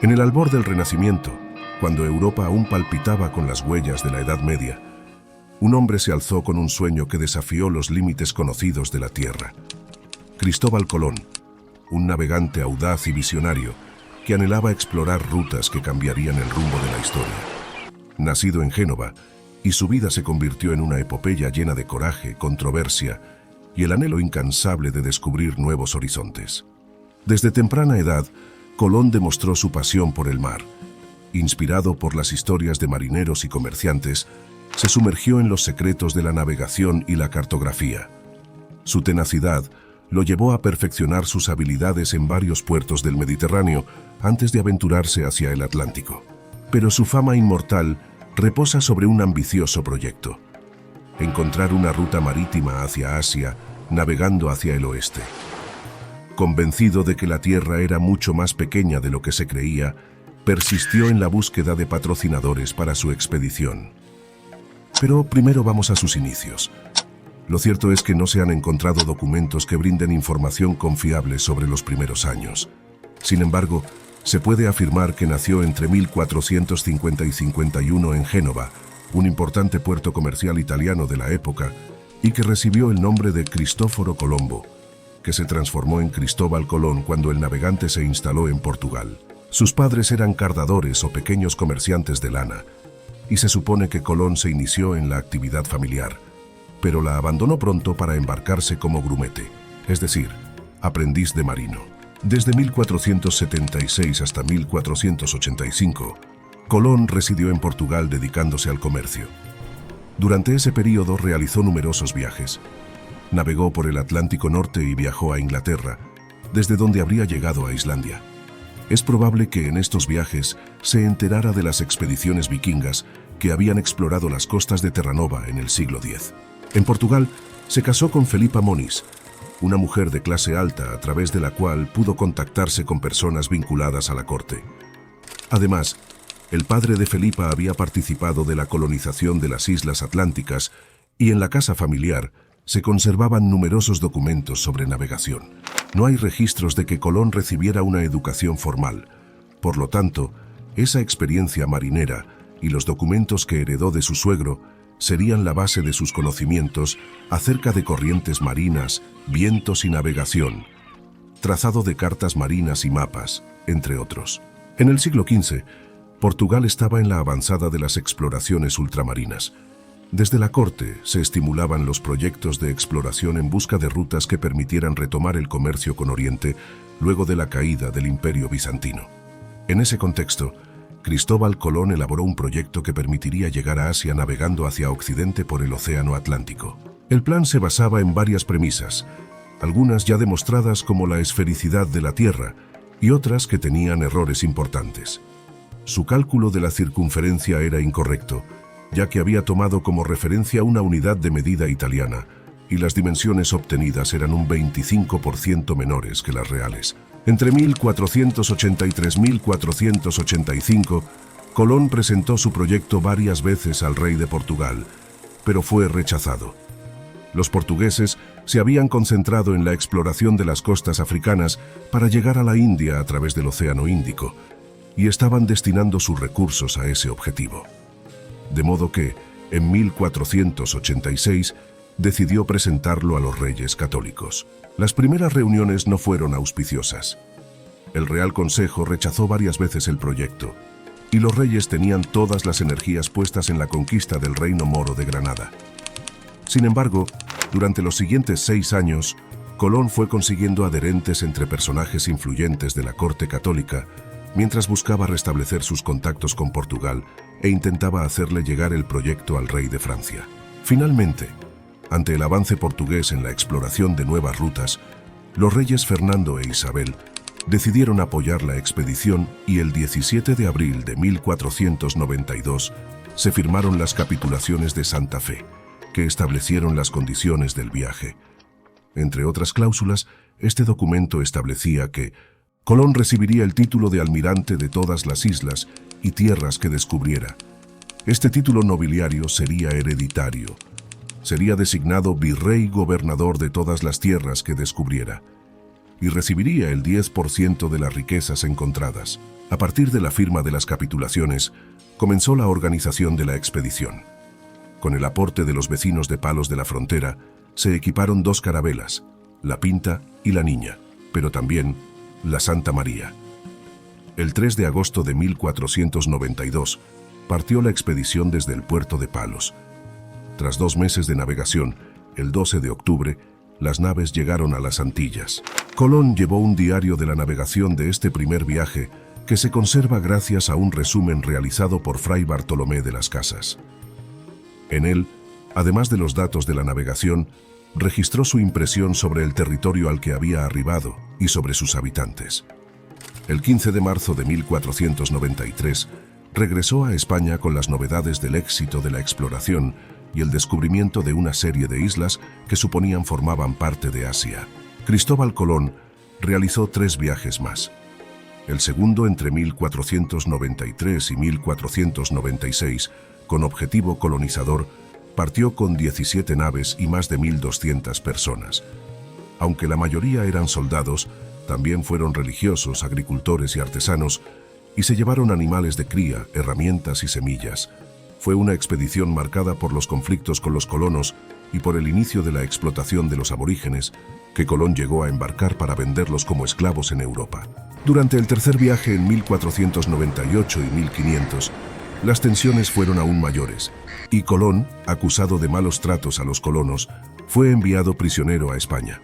En el albor del Renacimiento, cuando Europa aún palpitaba con las huellas de la Edad Media, un hombre se alzó con un sueño que desafió los límites conocidos de la Tierra. Cristóbal Colón, un navegante audaz y visionario que anhelaba explorar rutas que cambiarían el rumbo de la historia. Nacido en Génova, y su vida se convirtió en una epopeya llena de coraje, controversia y el anhelo incansable de descubrir nuevos horizontes. Desde temprana edad, Colón demostró su pasión por el mar. Inspirado por las historias de marineros y comerciantes, se sumergió en los secretos de la navegación y la cartografía. Su tenacidad lo llevó a perfeccionar sus habilidades en varios puertos del Mediterráneo antes de aventurarse hacia el Atlántico. Pero su fama inmortal reposa sobre un ambicioso proyecto: encontrar una ruta marítima hacia Asia, navegando hacia el oeste. Convencido de que la Tierra era mucho más pequeña de lo que se creía, persistió en la búsqueda de patrocinadores para su expedición. Pero primero vamos a sus inicios. Lo cierto es que no se han encontrado documentos que brinden información confiable sobre los primeros años. Sin embargo, se puede afirmar que nació entre 1450 y 51 en Génova, un importante puerto comercial italiano de la época, y que recibió el nombre de Cristóforo Colombo, que se transformó en Cristóbal Colón cuando el navegante se instaló en Portugal. Sus padres eran cardadores o pequeños comerciantes de lana, y se supone que Colón se inició en la actividad familiar, pero la abandonó pronto para embarcarse como grumete, es decir, aprendiz de marino. Desde 1476 hasta 1485, Colón residió en Portugal dedicándose al comercio. Durante ese periodo realizó numerosos viajes. Navegó por el Atlántico Norte y viajó a Inglaterra, desde donde habría llegado a Islandia. Es probable que en estos viajes se enterara de las expediciones vikingas que habían explorado las costas de Terranova en el siglo X. En Portugal, se casó con Felipa Moniz, una mujer de clase alta a través de la cual pudo contactarse con personas vinculadas a la corte. Además, el padre de Felipa había participado de la colonización de las islas atlánticas y en la casa familiar se conservaban numerosos documentos sobre navegación. No hay registros de que Colón recibiera una educación formal. Por lo tanto, esa experiencia marinera y los documentos que heredó de su suegro serían la base de sus conocimientos acerca de corrientes marinas, vientos y navegación, trazado de cartas marinas y mapas, entre otros. En el siglo XV, Portugal estaba en la avanzada de las exploraciones ultramarinas. Desde la corte se estimulaban los proyectos de exploración en busca de rutas que permitieran retomar el comercio con Oriente luego de la caída del Imperio Bizantino. En ese contexto, Cristóbal Colón elaboró un proyecto que permitiría llegar a Asia navegando hacia Occidente por el Océano Atlántico. El plan se basaba en varias premisas, algunas ya demostradas como la esfericidad de la Tierra y otras que tenían errores importantes. Su cálculo de la circunferencia era incorrecto, ya que había tomado como referencia una unidad de medida italiana, y las dimensiones obtenidas eran un 25% menores que las reales. Entre 1483 y 1485, Colón presentó su proyecto varias veces al rey de Portugal, pero fue rechazado. Los portugueses se habían concentrado en la exploración de las costas africanas para llegar a la India a través del Océano Índico, y estaban destinando sus recursos a ese objetivo. De modo que, en 1486, decidió presentarlo a los reyes católicos. Las primeras reuniones no fueron auspiciosas. El Real Consejo rechazó varias veces el proyecto, y los reyes tenían todas las energías puestas en la conquista del reino moro de Granada. Sin embargo, durante los siguientes 6 años, Colón fue consiguiendo adherentes entre personajes influyentes de la corte católica, mientras buscaba restablecer sus contactos con Portugal e intentaba hacerle llegar el proyecto al rey de Francia. Finalmente, ante el avance portugués en la exploración de nuevas rutas, los reyes Fernando e Isabel decidieron apoyar la expedición y el 17 de abril de 1492 se firmaron las capitulaciones de Santa Fe, que establecieron las condiciones del viaje. Entre otras cláusulas, este documento establecía que Colón recibiría el título de almirante de todas las islas y tierras que descubriera. Este título nobiliario sería hereditario. Sería designado virrey gobernador de todas las tierras que descubriera, y recibiría el 10% de las riquezas encontradas. A partir de la firma de las capitulaciones, comenzó la organización de la expedición. Con el aporte de los vecinos de Palos de la Frontera, se equiparon 2 carabelas, la Pinta y la Niña, pero también la Santa María. El 3 de agosto de 1492, partió la expedición desde el puerto de Palos. Tras 2 meses de navegación, el 12 de octubre, las naves llegaron a las Antillas. Colón llevó un diario de la navegación de este primer viaje, que se conserva gracias a un resumen realizado por Fray Bartolomé de las Casas. En él, además de los datos de la navegación, registró su impresión sobre el territorio al que había arribado y sobre sus habitantes. El 15 de marzo de 1493, regresó a España con las novedades del éxito de la exploración y el descubrimiento de una serie de islas que suponían formaban parte de Asia. Cristóbal Colón realizó 3 viajes más. El segundo entre 1493 y 1496, con objetivo colonizador, partió con 17 naves y más de 1.200 personas. Aunque la mayoría eran soldados, también fueron religiosos, agricultores y artesanos, y se llevaron animales de cría, herramientas y semillas. Fue una expedición marcada por los conflictos con los colonos y por el inicio de la explotación de los aborígenes, que Colón llegó a embarcar para venderlos como esclavos en Europa. Durante el tercer viaje en 1498 y 1500, las tensiones fueron aún mayores, y Colón, acusado de malos tratos a los colonos, fue enviado prisionero a España.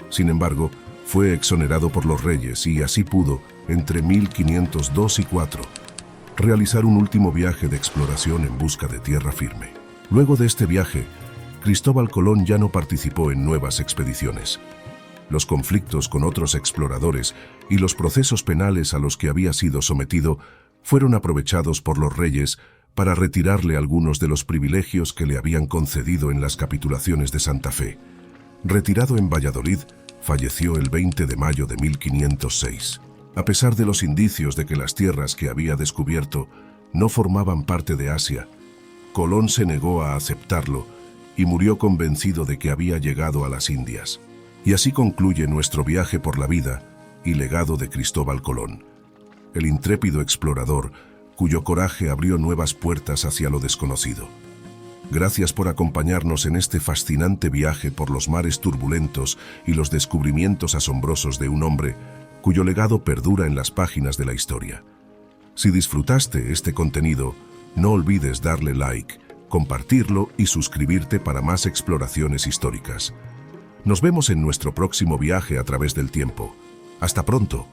Sin embargo, fue exonerado por los reyes y así pudo, entre 1502 y 4, realizar un último viaje de exploración en busca de tierra firme. Luego de este viaje, Cristóbal Colón ya no participó en nuevas expediciones. Los conflictos con otros exploradores y los procesos penales a los que había sido sometido fueron aprovechados por los reyes para retirarle algunos de los privilegios que le habían concedido en las capitulaciones de Santa Fe. Retirado en Valladolid, falleció el 20 de mayo de 1506. A pesar de los indicios de que las tierras que había descubierto no formaban parte de Asia, Colón se negó a aceptarlo y murió convencido de que había llegado a las Indias. Y así concluye nuestro viaje por la vida y legado de Cristóbal Colón, el intrépido explorador cuyo coraje abrió nuevas puertas hacia lo desconocido. Gracias por acompañarnos en este fascinante viaje por los mares turbulentos y los descubrimientos asombrosos de un hombre cuyo legado perdura en las páginas de la historia. Si disfrutaste este contenido, no olvides darle like, compartirlo y suscribirte para más exploraciones históricas. Nos vemos en nuestro próximo viaje a través del tiempo. ¡Hasta pronto!